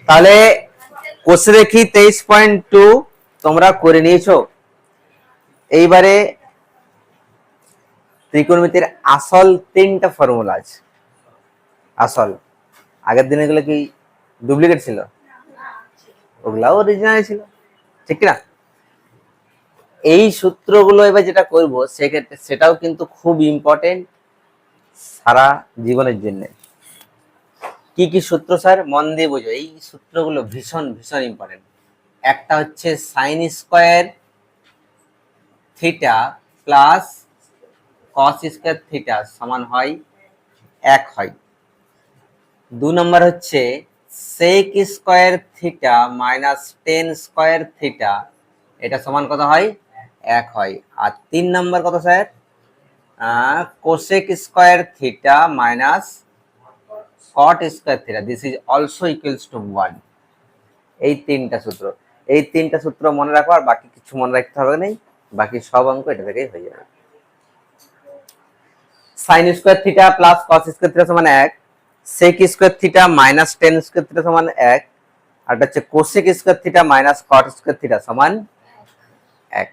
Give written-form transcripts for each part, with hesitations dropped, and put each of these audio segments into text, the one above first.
তাহলে কোষে দেখি 23.2 তোমরা করে নিয়েছো। এইবারে ত্রিকোণমিতির আসল 3টা ফর্মুলা আছে। আসল আগের দিনে গুলো কি ডুপ্লিকেট ছিল? ওগুলাও অরিজিনাল ছিল, ঠিক না? এই সূত্রগুলো এবার যেটা করব সেক্ষেত্রে সেটাও কিন্তু খুব ইম্পর্টেন্ট সারা জীবনের জন্য। কি কি সূত্র স্যার? মন দিয়ে বোঝো, এই সূত্রগুলো ভীষণ ভীষণ ইম্পর্টেন্ট। একটা হচ্ছে sine square theta plus cos square theta সমান হয় 1 হয়। 2 নম্বর হচ্ছে sec square theta minus tan square theta, এটা সমান কত হয়? 1 হয়। আর 3 নম্বর কত sir? Cosec square theta minus cot square theta, this is also equals to 1। এই 3টা সূত্র, এই 3টা সূত্র মনে রাখো, আর বাকি কিছু মনে রাখতে হবে না, বাকি সব অঙ্ক এটা থেকেই হয়ে যাবে। Sine square theta plus cos square theta সমান 1, sec square theta minus tan square theta সমান 1, আর এটা হচ্ছে cosec square theta minus cot square theta সমান 1।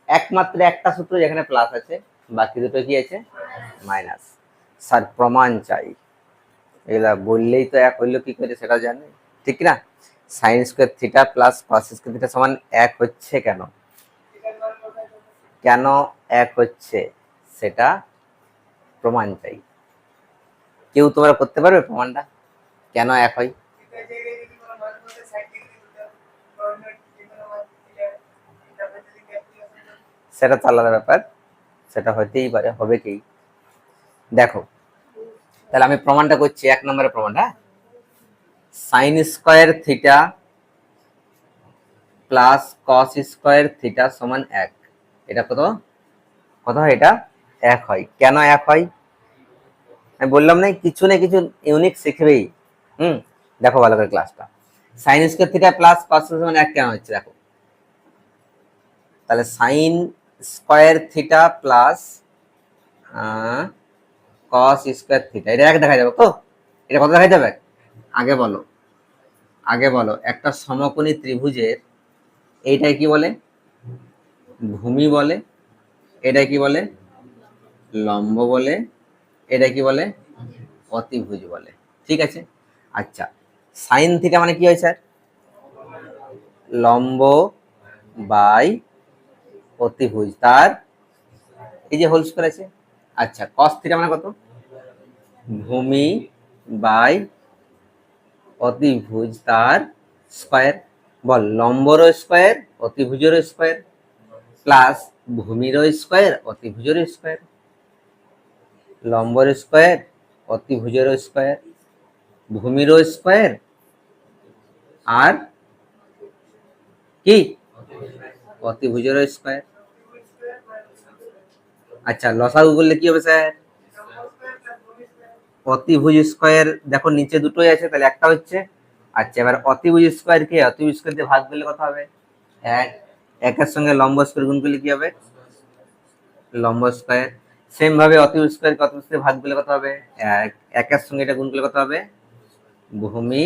একমাত্র একটা সূত্র যেখানে প্লাস আছে, বাকি দুটো কি আছে? মাইনাস। স্যার প্রমাণ চাই, এগুলা বললেই তো 1 হইলো কি করে সেটা জানে, ঠিক না? Sign square theta plus cos square theta সমান 1 হচ্ছে কেন? কেন 1 হচ্ছে সেটা প্রমাণ চাই। কেউ তোমরা করতে পারবে প্রমাণটা কেন 1 হয়? সেটা তো আলাদা ব্যাপার, সেটা হতেই পারে, হবে কি? দেখো তাহলে আমি প্রমাণটা করছি, 1 নম্বরের প্রমাণটা। Sign square theta plus cos square theta সমান 1, এটা কত কত হয়? এটা 1 হয়। কেন 1 হয়? আমি বললাম না কিছু না কিছু ইউনিক শিখবেই। দেখো ভালো করে ক্লাসটা। সাইন স্কোয়ার থিটা প্লাস কস সমান 1 কেন হচ্ছে দেখো। তাহলে sign square theta plus cos square theta, এটা 1 দেখা যাবে তো? এটা কত দেখা যাবে? আগে বলো, আগে বলো, একটা সমকোণী ত্রিভুজের এইটাই কি বলে? ভূমি বলে। এটা কি বলে? লম্ব বলে। এটা কি বলে? অতিভুজ বলে। ঠিক আছে, আচ্ছা সাইন থিটা মানে কি হয় স্যার? লম্ব বাই অতিভুজ তার এই যে হোল স্কয়ার আছে। আচ্ছা কস থিটা মানে কত? ভূমি বাই অতিভুজ তার স্কয়ার। বল লম্বর স্কয়ার অতিভুজের স্কয়ার প্লাস ভূমির স্কয়ার অতিভুজের স্কয়ার। লম্বর স্কয়ার অতিভুজের স্কয়ার ভূমির স্কয়ার আর কি অতিভুজের স্কয়ার। আচ্ছা লসাগু করলে কি হবে স্যার? অতিভুজ স্কয়ার, দেখো নিচে দুটোই আছে তাহলে একটা হচ্ছে। আচ্ছা এবার অতিভুজ স্কয়ার কে অতিভুজ স্কয়ার দিয়ে ভাগ করলে কত হবে? 1। 1 সঙ্গে লম্ব স্কয়ার গুণ করলে কি হবে? লম্ব স্কয়ার। সেম ভাবে অতিভুজ স্কয়ার কে অতিভুজ দিয়ে ভাগ করলে কত হবে? 1। 1 সঙ্গে এটা গুণ করলে কত হবে? ভূমি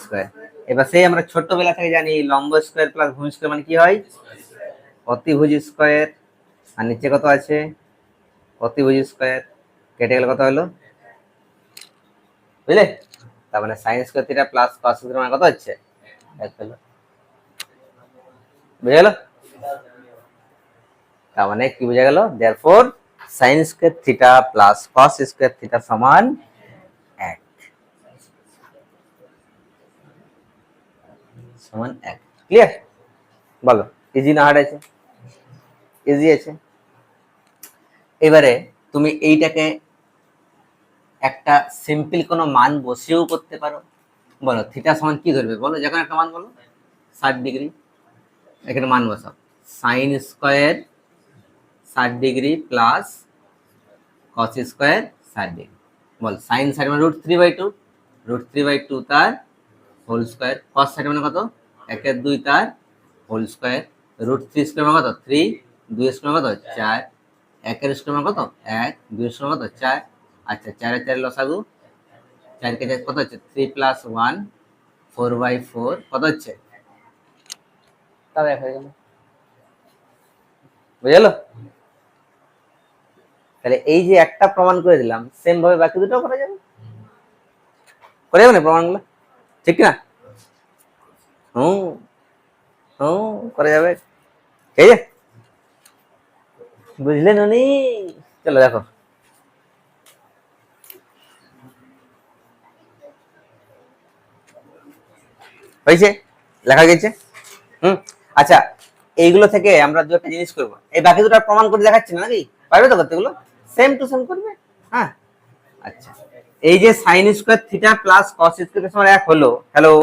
স্কয়ার। এবার সেই আমরা ছোটবেলা থেকে জানি লম্ব স্কয়ার প্লাস ভূমি স্কয়ার মানে কি হয়? অতিভুজ স্কয়ার। আর নিচে কত আছে? অতিভুজ স্কয়ার, কেটে গেলে কত হলো? বুঝলে? তার মানে sign square theta plus cos square মানে কত হচ্ছে? 1 হলো। বুঝে গেল? তার মানে কি বোঝা গেল? Therefore sign square theta plus cos square theta সমান 1 সমান 1। ক্লিয়ার? বলো ইজি না হার্ড আছে? ইজি আছে। এবারে তুমি এইটাকে একটা সিম্পল কোনো মান বসিয়েও করতে পারো। বলো থিটা সমান কি ধরবে? বলো যখন একটা মান বলো 60 ডিগ্রি, এখানে মান বসাও। Sine square 60 degree plus cos square 60 degree. বল সাইন 60 মানে √3/2, √3/2 তার হোল স্কয়ার। কস 60 মানে কত? 1/2 তার হোল স্কয়ার। √3 স্কয়ার মানে কত? 3। 2 স্কয়ার মানে কত? 4। 1 স্কয়ার মানে কত? 1। 2 স্কয়ার মানে কত? 4। আচ্ছা 4 এর 4 লসাগু 4 কে 4 কত হচ্ছে 3 প্লাস 1 4/4 কত হচ্ছে তাও এক হয়ে গেল বুঝলো তাহলে এই যে একটা প্রমাণ করে দিলাম সেম ভাবে বাকি দুটো করা যাবে করে যাবে না প্রমাণগুলো ঠিক না হুম হুম করা যাবে ঠিক আছে বুঝলেন উনি চলো দেখো হয়েছে লেখা গেছে আচ্ছা এইগুলো থেকে আমরা দু একটা জিনিস করবো এই বাকি দুটো প্রমাণ করে দেখাচ্ছি না নাকি পারবে তো করতে গুলো সেম টু সেম করবে হ্যাঁ আচ্ছা এই যে sign square theta plus cos square সমান 1 হলো hello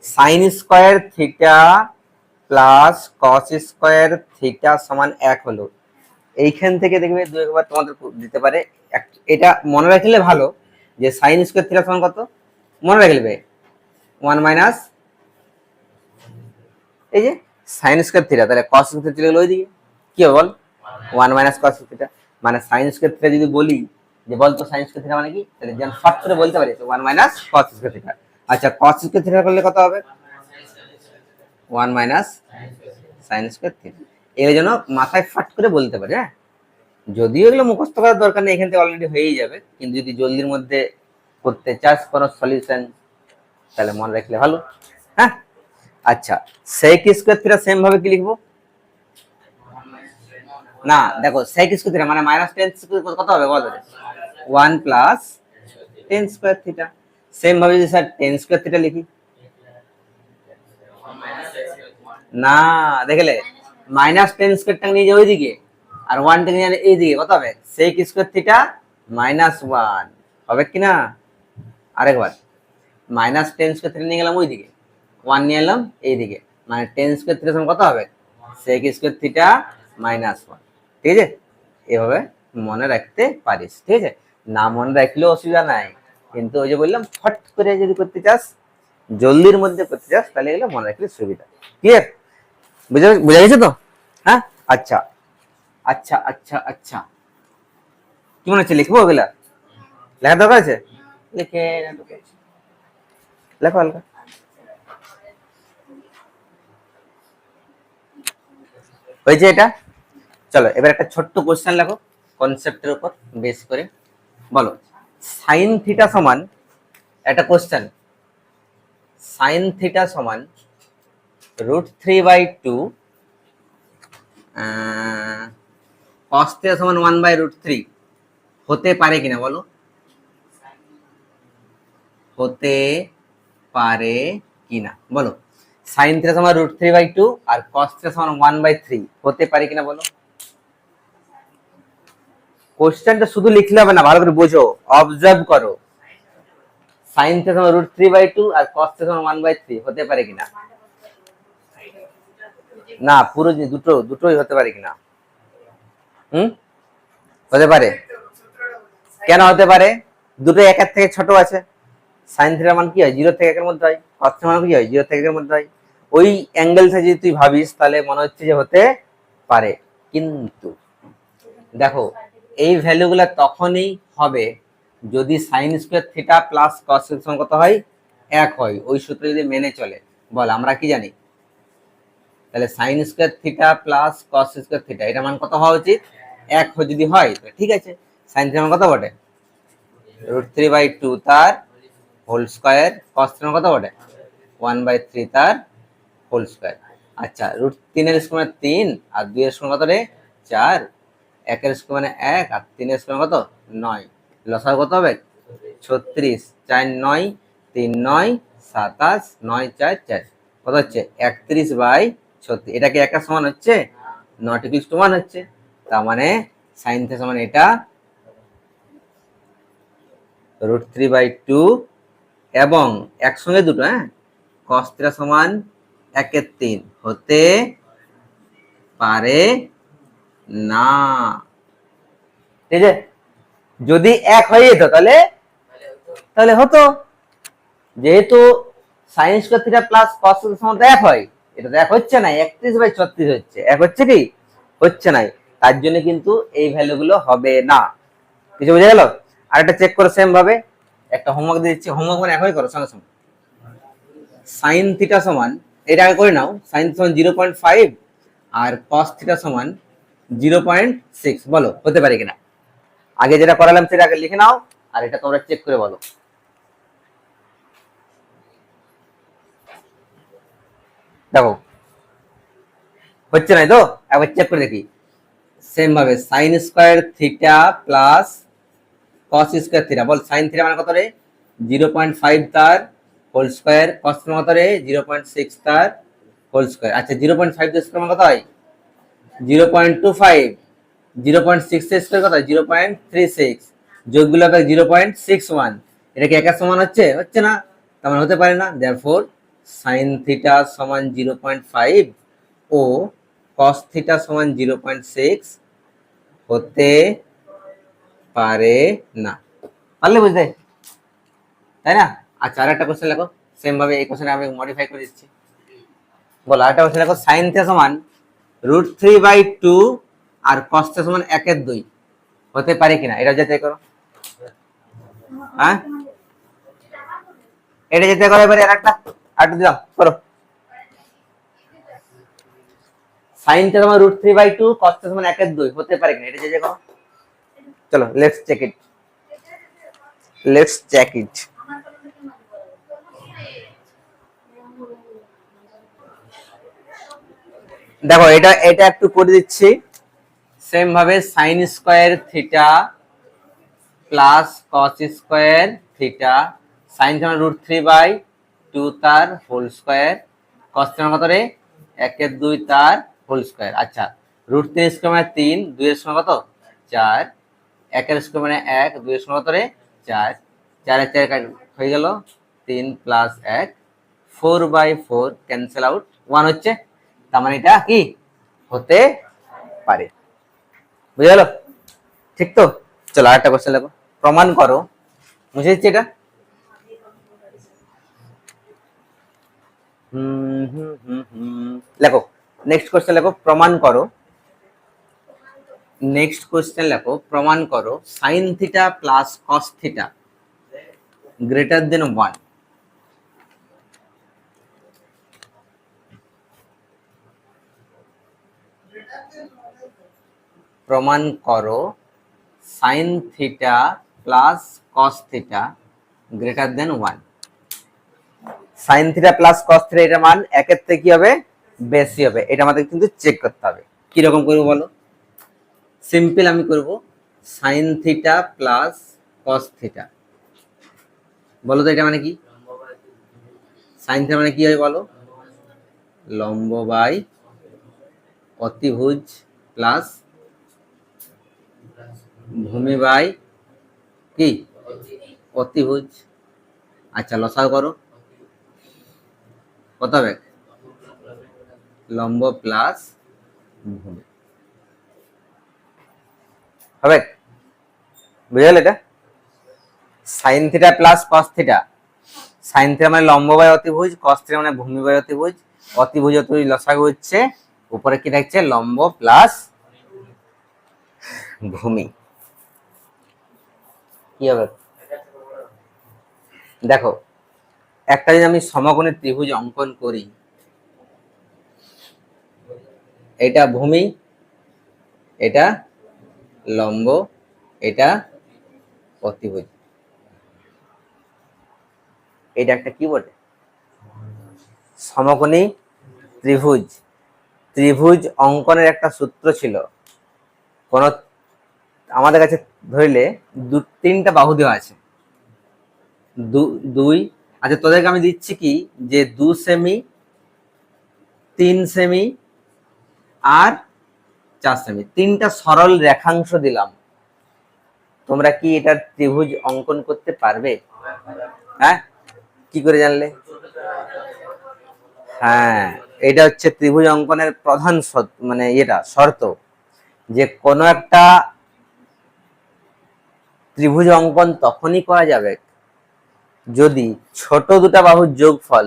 sign square theta plus cos square theta সমান 1 হলো এইখান থেকে দেখবে দুই একবার তোমাদের দিতে পারে এটা মনে রাখলে ভালো যে সাইন স্কয়ার থিটা সমান কত মনে রাখবে 1 মাইনাস এই যে সাইন স্কয়ার থিটা তাহলে কস স্কয়ার থিটা চলে গেল ওইদিকে কি হবে বল 1 মাইনাস কস থিটা মানে সাইন স্কয়ার থিটা যদি বলি যে বল তো সাইন স্কয়ার থিটা মানে কি তাহলে যেন শর্ট করে বলতে পারি 1 মাইনাস কস স্কয়ার থিটা আচ্ছা কস স্কয়ার থিটা করলে কত হবে 1 মাইনাস সাইন স্কয়ার থিটা এর জন্য মাথায় ফাট করে বলতে পারে হ্যাঁ যদিও এগুলো মুখস্থ করার দরকার নেই এখান থেকে অলরেডি হয়েই যাবে কিন্তু যদি জলদির মধ্যে করতে চাস কোনো সলিউশন তাহলে মনে রাখলে ভালো হ্যাঁ আচ্ছা sec স্কয়ার থিটা সেম ভাবে কি লিখবো না দেখো sec স্কয়ার থিটা মানে -10 স্কয়ার কত হবে বল 1 প্লাস 10 স্কয়ার থিটা সেম ভাবে যদি স্যার 10 স্কয়ার থিটা লিখি না দেখলে -10 স্কয়ারটা নিয়ে যাও ওইদিকে আর 1 টা নিয়ে এইদিকে কত হবে sec স্কয়ার থিটা -1 হবে কি না আরেকবার -10 স্কয়ার থিটা নিয়ে গেলাম ওইদিকে 1 নিয়ে এলাম এইদিকে মানে 10 স্কয়ার থিটা সমান কত হবে sec স্কয়ার থিটা -1 ঠিক আছে এভাবে মনে রাখতে পারিস ঠিক আছে না মনে রাখলেও অসুবিধা নাই কিন্তু ওই যে বললাম ফট করে যদি করতে চাস জলদির মধ্যে করতে চাস তাহলে এগুলো মনে রাখলে সুবিধা ক্লিয়ার বুঝা গেছে তো হ্যাঁ আচ্ছা আচ্ছা আচ্ছা আচ্ছা কি মনে হচ্ছে লিখবো ওগুলা লেখার দরকার আছে লিখে লেখো হালকা হয়েছে এটা চলো এবার একটা ছোট্ট কোশ্চেন লেখো কনসেপ্টের উপর বেস করে বলো সাইন থিটা সমান একটা কোশ্চেন সাইন থিটা সমান √3/2 cos থিটা সমান 1/√3 হতে পারে কিনা বলো হতে পারে কিনা বলো সাইন থিটা সমান √3/2 আর cos থিটা সমান 1/3 হতে পারে কিনা বলো কোশ্চেনটা শুধু লিখলে হবে না ভালো করে বোঝো অবজার্ভ করো সাইন থিটা সমান √3/2 আর cos থিটা সমান 1/3 হতে পারে কিনা না পুরো দুটোই হতে পারে কিনা হতে পারে কেন হতে পারে দুটো একের থেকে ছোট আছে সাইন থিটার মান কি হয় 0 থেকে 1 এর মধ্যে হয় cos থিটার মান কি হয় 0 থেকে 1 এর মধ্যে হয় ওই অ্যাঙ্গেলটা যদি তুই ভাবিস তাহলে মনে হচ্ছে যে হতে পারে কিন্তু দেখো এই ভ্যালুগুলো তখনই হবে যদি সাইন স্কয়ার থিটা প্লাস কস সমান কত হয় 1 হয় ওই সূত্র যদি মেনে চলে বল আমরা কি জানি তাহলে sign square theta plus cos square theta এটা মান কত হওয়া উচিত 1 যদি হয় তো ঠিক আছে সাইন থিটা মান কত বটে √3/2 তার হোল স্কয়ার cos থিটা কত বটে 1/3 তার হোল স্কয়ার আচ্ছা √3 এর স্কয়ার 3 আর 2 এর স্কয়ার কত রে 4 1 এর স্কয়ার মানে 1 আর 3 এর স্কয়ার কত 9 লসাগু কত হবে 36 4 9 3 9 27 9 4 4 কত হচ্ছে 31/36 এটা কি একটা সমান হচ্ছে নট ইকুয়াল টু 1 হচ্ছে তার মানে sin থিটা সমান এটা √3/2 এবং একসঙ্গে দুটো হ্যাঁ cos থিটা সমান 1/3 হতে পারে না ঠিক আছে যদি 1 হয়ে যেত তাহলে হতো যেহেতু sin square theta plus cos theta সমান 1 হয় এটা তো 1 হচ্ছে না 31/36 হচ্ছে 1 হচ্ছে কি হচ্ছে না তার জন্য কিন্তু এই ভ্যালুগুলো হবে না কিছু বুঝে গেল আর এটা চেক করো সেম ভাবে একটা হোমওয়ার্ক দিয়ে দিচ্ছি, হোমওয়ার্ক মানে এখনই করো সঙ্গে সঙ্গে। সাইন থিটা সমান, এটা আগে করে নাও, সাইন সমান 0.5 আর কস থিটা সমান 0.6, বলো হতে পারে কিনা। আগে যেটা করালাম সেটা আগে লিখে নাও, আর এটা তোমরা চেক করে বলো। দেখো হচ্ছে না তো, একবার চেক করে দেখি। সেম ভাবে sine square theta plus cos square theta, বল সাইন থিটা মানে কত রে, 0.5 তার হোল স্কোয়ার, কস মানে কত রে, 0.6 তার হোল স্কোয়ার। আচ্ছা 0.5 স্কোয়ার মানে কত হয়, 0.25, 0.6 স্কোয়ার কত হয়, 0.36, যোগগুলো হবে 0.61। এটা কি একের সমান হচ্ছে, হচ্ছে না, তার মানে হতে পারে না। দেয়ারফর সাইন থিটা সমান 0.5 ও কস থিটা সমান 0.6 হতে পারে না। পারলে বুঝতে, তাই না? আচ্ছা আর একটা কোশ্চেন লেখো, সেম ভাবে এই কোশ্চেন আমি মডিফাই করে দিচ্ছি। বলো আরেকটা কোশ্চেন লেখো, সাইন থিটা সমান √3/2 আর কস থিটা সমান 1/2 হতে পারে কিনা, এটা যাচাই করো। হ্যাঁ এটা যাচাই করো। এবারে আরেকটা দিলাম, করো। সাইন থিটা সমান √3/2 কস থিটা সমান 1/2 হতে পারে কিনা, এটা যাচাই করো। চলো let's check it, let's check it. দেখো এটা এটা একটু করে দিচ্ছি। সেম ভাবে sine square theta plus cos square theta, sine সমান √3/2 তার হোল স্কোয়ার, কস সমান কত রে, 1/2 তার হোল স্কোয়ার। আচ্ছা √3 স্কোয়ার মানে 3, 2 এর সমান কত 4, 1 এর স্কোয়ার মানে 1, 2 এর সমান কত রে 4, 4 এর 4 হয়ে গেল 3 প্লাস 1, 4/4 ক্যান্সেল আউট, 1 হচ্ছে, তার মানে এটা কি হতে পারে। বুঝে গেল, ঠিক তো? চলো আরেকটা কোশ্চেন লেখো, প্রমাণ করো, বুঝে দিচ্ছি এটা। লেখো নেক্সট কোশ্চেন লেখো, প্রমাণ করো। নেক্সট কোশ্চেন লেখো, প্রমাণ করো sine theta plus cos theta greater than 1। প্রমাণ করো sine theta plus cos theta greater than 1। Sine theta plus cos theta এটার মান 1 এর থেকে কি হবে, বেশি হবে। এটা আমাদের কিন্তু চেক করতে হবে। কি রকম করবো বলো, সিম্পল আমি করব sine theta plus cos theta. বলো তো এটা মানে কি, সাইন থিটা মানে কি হয় বলো, লম্ব বাই অতিভুজ প্লাস ভূমি বাই কি অতিভুজ। আচ্ছা লসাগু করো, কত হবে, লম্ব প্লাস ভূমি হবে। বুঝে গেল এটা, sine theta plus cos theta, sign theta মানে লম্ব বাই অতিভুজ, কস থিটা মানে ভূমি বাই অতিভুজ, অতিভুজ অতিভুজ লসাগু হচ্ছে, উপরে কি থাকছে লম্ব প্লাস ভূমি। কি হবে দেখো, একটা যদি আমি সমকোণী ত্রিভুজ অঙ্কন করি, এটা ভূমি, এটা লম্ব, এটা অতিভুজ, এটা একটা কি বলে, সমকোণী ত্রিভুজ। ত্রিভুজ অঙ্কনের একটা সূত্র ছিল, কোন আমাদের কাছে ধরলে 3টা বাহু দেওয়া আছে, 2, আচ্ছা তোদেরকে আমি দিচ্ছি কি যে 2 সেমি, 3 সেমি আর 4 সেমি, 3টা সরল রেখাংশ দিলাম। তোমরা কি এটা ত্রিভুজ অঙ্কন করতে পারবে? হ্যাঁ, কি করে জানলে? হ্যাঁ, এটা হচ্ছে ত্রিভুজ অঙ্কনের প্রধান মানে এটা শর্ত, যে কোনো একটা ত্রিভুজ অঙ্কন তখনই করা যাবে যদি ছোট দুটা বাহুর যোগফল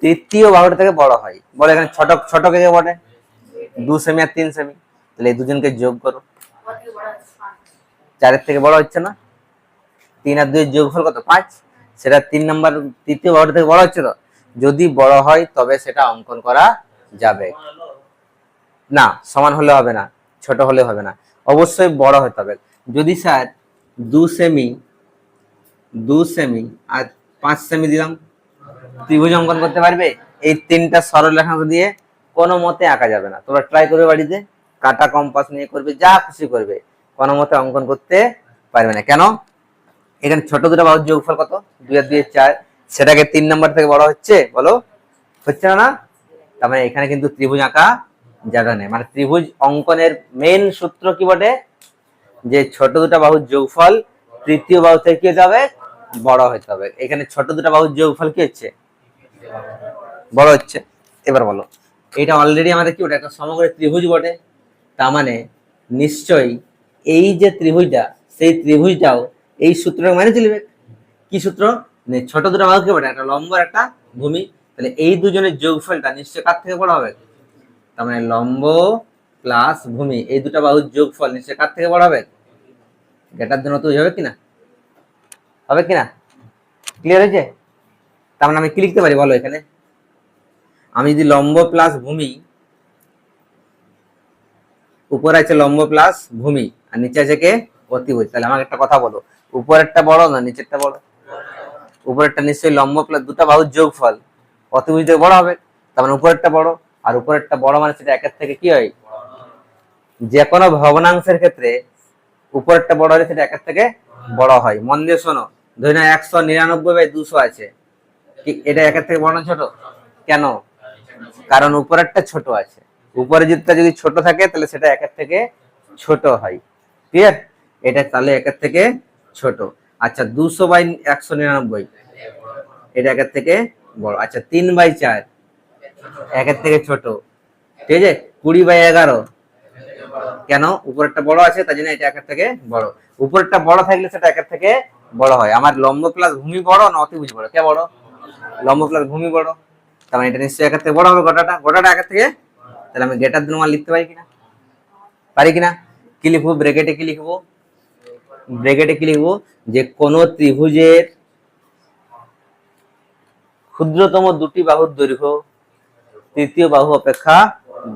তৃতীয় বাহুটা থেকে বড় হয়। বলে এখানে ছোট ছোট কে বলে 2 সেমি আর 3 সেমি, তাহলে এই দুজনকে যোগ করো, 4 এর থেকে বড় হচ্ছে না, 3 আর 2 এর যোগফল কত 5, সেটা 3 নাম্বার তৃতীয় বাহুটা থেকে বড় হচ্ছে। তো যদি বড় হয় তবে সেটা অঙ্কন করা যাবে না, সমান হলে হবে না, ছোট হলে হবে না, অবশ্যই বড় হতে হবে। যদি স্যার 2 সেমি আর 5 সেমি দিলাম, ত্রিভুজ অঙ্কন করতে পারবে? এই তিনটা সরল রেখাংশ দিয়ে কোনো মতে আঁকা যাবে না। তোমরা ট্রাই করবে বাড়িতে, কাটা কম্পাস নিয়ে করবে, যা খুশি করবে, কোনো মতে অঙ্কন করতে পারবে না। কেন? এখানে ছোট দুটো বাহুর যোগফল কত, 2 আর 2 4, সেটাকে 3 নাম্বার থেকে বড় হচ্ছে, বলো হচ্ছে না? তার মানে এখানে কিন্তু ত্রিভুজ আঁকা যাবে না। মানে ত্রিভুজ অঙ্কনের মেন সূত্র কি বটে, যে ছোট দুটো বাহুর যোগফল তৃতীয় বাহু থেকে কি হতে হবে, বড় হতে হবে। এখানে ছোট দুটো বাহুর যোগফল কি হচ্ছে, বড় হচ্ছে। এবার বলো, এটা অলরেডি আমাদের কি ওটা একটা সমগ্র ত্রিভুজ বটে, তার মানে নিশ্চয়ই এই যে ত্রিভুজটা, সেই ত্রিভুজটাও এই সূত্রটা মানে চলবে। কি সূত্র? ছোট দুটো বাহু কি বটে, একটা লম্ব আর একটা ভূমি, তাহলে এই দুজনের যোগফলটা নিশ্চয় কার থেকে বড় হবে? তার মানে লম্ব প্লাস ভূমি, এই দুটো বাহুর যোগফল নিশ্চয় কার থেকে বড় হবে? গ্রেটার দেন অতএব হবে কিনা, হবে কিনা? ক্লিয়ার হয়েছে? তার মানে আমি কি লিখতে পারি বলো এখানে, আমি যদি লম্ব প্লাস ভূমি, উপরে আছে লম্ব প্লাস ভূমি আর নিচে আছে কে, অতিভুজ, তাহলে আমাকে একটা কথা বলো, উপরেরটা বড় না নিচেরটা বড়? উপরেরটা নিশ্চয়ই লম্ব প্লাস দুটা বাহুর যোগফল, অতিভুজ থেকে বড় হবে, তার মানে উপরেরটা বড়। আর উপরেরটা বড় মানে সেটা একের থেকে কি হয়, যে কোনো ভগ্নাংশের ক্ষেত্রে উপরেরটা বড় হলে সেটা একের থেকে বড় হয়। মন দিয়ে শোনো, ধরি না 199/200 আছে, এটা একের থেকে বড় না ছোট? কেন? কারণ উপরেরটা ছোট আছে, উপরে যদি ছোট থাকে তাহলে সেটা একের থেকে ছোট হয়। ক্লিয়ার? এটা তাহলে একের থেকে ছোট। আচ্ছা 200/199, এটা একের থেকে বড়। আচ্ছা 3/4 একের থেকে ছোট, ঠিক আছে। 20/11, কেন? উপরেরটা বড় আছে তাই জন্য এটা একের থেকে বড়। উপরেরটা বড় থাকলে সেটা একের থেকে বড় হয়। আমার লম্ব প্লাস ভূমি বড় না অতিভুজ বড়? কে বড়? লম্ব প্লাস ভূমি বড়, তার মানে এটা নিশ্চয়ই একের থেকে বড় হবে। গোটাটা একের থেকে, তাহলে আমি গ্রেটার দেন মান লিখতে পারি কিনা, পারি কিনা? কি লিখবো ব্র্যাকেটে, কি লিখবো ব্র্যাকেটে, কি লিখবো, যে কোন ত্রিভুজের ক্ষুদ্রতম দুটি বাহুর দৈর্ঘ্য তৃতীয় বাহু অপেক্ষা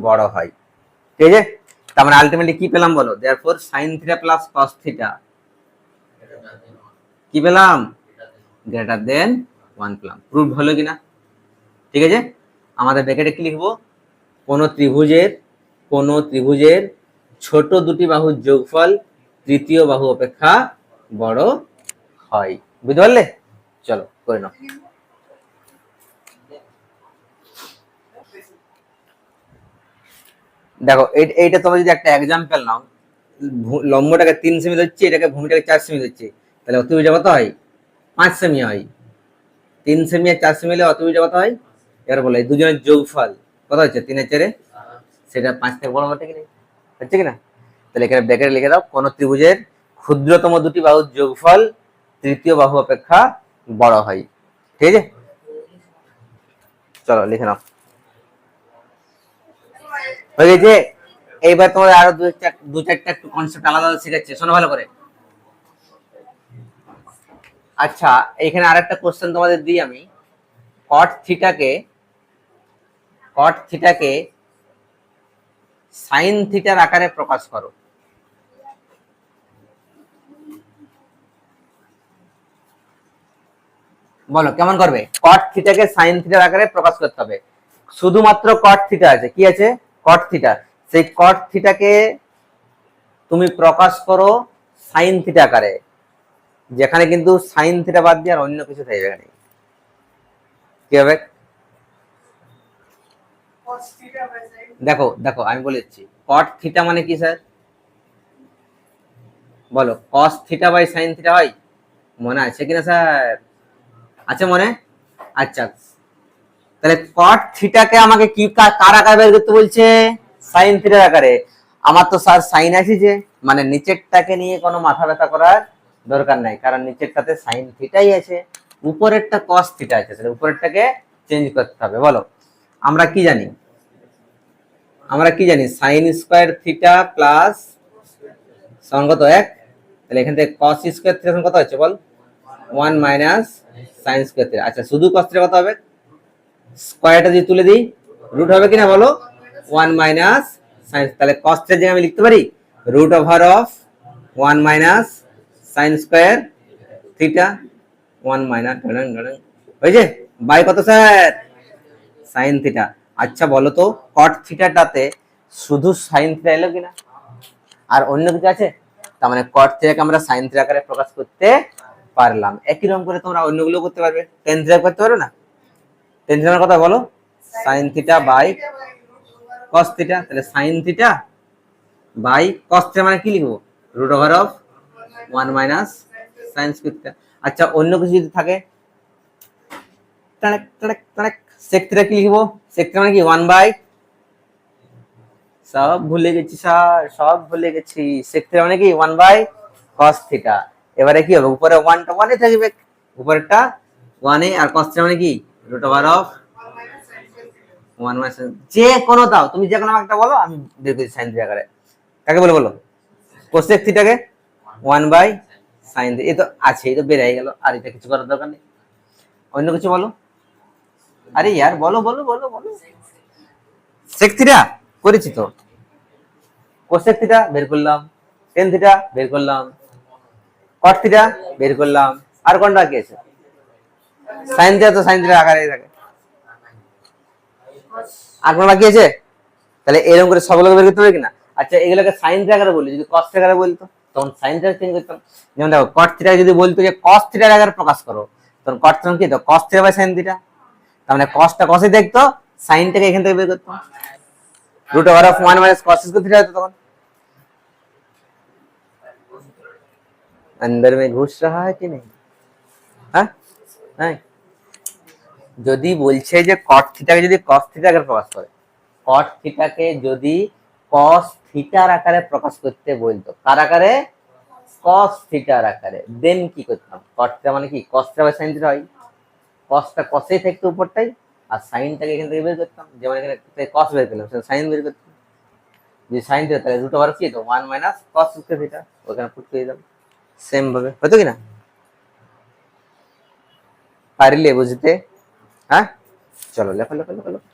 বড় হয়। ঠিক আছে? তার মানে আলটিমেটলি কি পেলাম বলো, therefore sin theta plus cos theta কি পেলাম, গ্রেটার দেন 1 পেলাম। প্রুভ হলো কিনা? ঠিক আছে, আমাদের ব্র্যাকেটে কি লিখবো, কোন ত্রিভুজের ছোট দুটি বাহুর যোগফল তৃতীয় বাহু অপেক্ষা বড় হয়। বুঝতে পারলে? চলো করে নাও। দেখো এইটা তোমরা যদি একটা এক্সাম্পল নাও, লম্বটাকে 3 সেমি ধরছি, এটাকে ভূমিটাকে 4 সেমি ধরছি, তাহলে অতিভুজটা কত হয়, 5 সেমি হয়। 3 সেমি আর 4 সেমি হলে অতিভুজটা কত হয়? এবার বলো এই দুজনের যোগফল কত হচ্ছে, 3 আর 4, সেটা 5 থেকে বড় হচ্ছে কিনা, হচ্ছে কিনা? তাহলে এখানে ব্র্যাকেটে লিখে দাও, কোন ত্রিভুজের ক্ষুদ্রতম দুটি বাহুর যোগফল তৃতীয় বাহু অপেক্ষা বড় হয়। ঠিক আছে, চলো লিখে নাও। হয়ে গেছে? এইবার তোমাদের আরো দু চারটা একটু কনসেপ্ট আলাদা শিখাচ্ছে, শোনো ভালো করে। আচ্ছা এখানে আরেকটা কোশ্চেন তোমাদের দিই আমি, কট থিটাকে সাইন থিটার আকারে প্রকাশ করো। বলো কেমন করবে? কট থিটাকে সাইন থিটার আকারে প্রকাশ করতে হবে। শুধুমাত্র কট থিটা আছে, কি আছে? কট থিটা। সেই কট থিটাকে তুমি প্রকাশ করো সাইন থিটা আকারে, যেখানে কিন্তু সাইন থিটা বাদ দিয়ে আর অন্য কিছু থাকবে না। কি হবে? দেখো দেখো আমি বলেছি, কট থিটা মানে কি স্যার, বলো cos theta by sine theta হয়, মনে আছে কিনা স্যার? আছে মনে? আচ্ছা তাহলে কট থিটাকে আমাকে কি কার আকারে বের করতে বলছে, সাইন থিটার আকারে। আমার তো স্যার সাইন আসছে, মানে নিচেরটাকে নিয়ে কোনো মাথা ব্যথা করার দরকার নাই, কারণ নিচেরটাতে সাইন থিটাই আছে, উপরেরটা কস থিটা আছে, তাহলে উপরেরটাকে চেঞ্জ করতে হবে। বলো আমরা কি জানি, সাইন স্কয়ার থিটা প্লাস সঙ্গত 1, তাহলে এখান থেকে কস স্কয়ার থিটা কত হচ্ছে বল, one minus sine square theta. আচ্ছা শুধু কস থিটা কত হবে? স্কোয়ারটা যদি তুলে দিই রুট হবে কিনা বলো? ওয়ান মাইনাস সাইন, তাহলে কস থিটার জায়গায় আমি লিখতে পারি root over of one minus sine square theta, one minus হয়েছে বাই কত স্যার? Sine theta. আচ্ছা বলো তো কট থিটাটাতে শুধু সাইন থিটা এলো কিনা, আর অন্য কিছু আছে? তার মানে কট থিটাকে আমরা সাইন থিটা আকারে প্রকাশ করতে পারলাম। একই রকম করে তোমরা অন্যগুলো করতে পারবে। টেন থিটা করতে পারো না? টেন থিটার কথা বলো, sine theta by cos theta, তাহলে sine theta by cos theta মানে কি লিখবো? Root over of one minus sine square theta. আচ্ছা অন্য কিছু যদি থাকে, সেক থিটা কি লিখবো? সেক থিটা মানে কি? ওয়ান বাই, সব ভুলে গেছি স্যার, সব ভুলে গেছি। সেক থিটা মানে কি? One by cos theta. এবারে কি হবে? উপরে ওয়ানটা ওয়ানে থাকবে, উপরেরটা ওয়ানে, আর কস থিটা মানে কি? Root over of one minus, যে কোনো দাও তুমি, যে কোনো একটা বলো, আমি বের করছি সাইন থিটা আকারে। কাকে বলে বলো? কোসেক থিটাকে ওয়ান বাই সাইন, এই তো আছে, এই তো বের হয়ে গেল, আর এটা কিছু করার দরকার নেই। অন্য কিছু বলো, আরে यार বলো বলো বলো বলো। সেক থিটা করেছি তো, কোসেক থিটা বের করলাম, টেন থিটা বের করলাম, কট থিটা বের করলাম, আর কোনটা কি আছে? সাইন থিটা, তো সাইন থিটা আকারে থাকে। আর কোন বাকি আছে? তাহলে এরকম করে সবগুলো বের করতে হবে কিনা? আচ্ছা এগুলোকে সাইন থিটা আকারে বলি, যদি কস থিটা আকারে বলতো তখন সাইন থিটা চেঞ্জ করতাম। যেমন দেখো কট থিটা যদি বলতো যে কস থিটার আকারে প্রকাশ করো, তখন কট থিটা কি তো cos theta by sine theta, তার মানে কসটা কসে দেখতো, সাইনটাকে এখান থেকে বের করতাম, root over of 1 minus cos square theta होता तখন। अंदर में घुस रहा है कि नहीं? হ্যাঁ হ্যাঁ, যদি বলছে যে cot থিটাকে যদি cos থিটা আকারে প্রকাশ করে, cot থিটাকে যদি cos থিটার আকারে প্রকাশ করতে বলতো, কার আকারে? cos থিটার আকারে, দেন কি করতাম? cot থিটা মানে কি? cos theta by sin theta হয়, cosটা cosই থাকতো উপরটাই, আর সাইনটাকে এখান থেকে বের করতাম, যেমন এখানে cos বের করলাম, sin বের করতাম। যদি সাইন থিটা তাহলে রুট ওভার কি তো 1 মাইনাস cos স্কয়ার থিটা, ওখানে পুট করে দাও, সেম ভাবে হতো কি না? পারলে বুঝতে? হ্যাঁ চলো লেখো লেখো লেখো লেখো।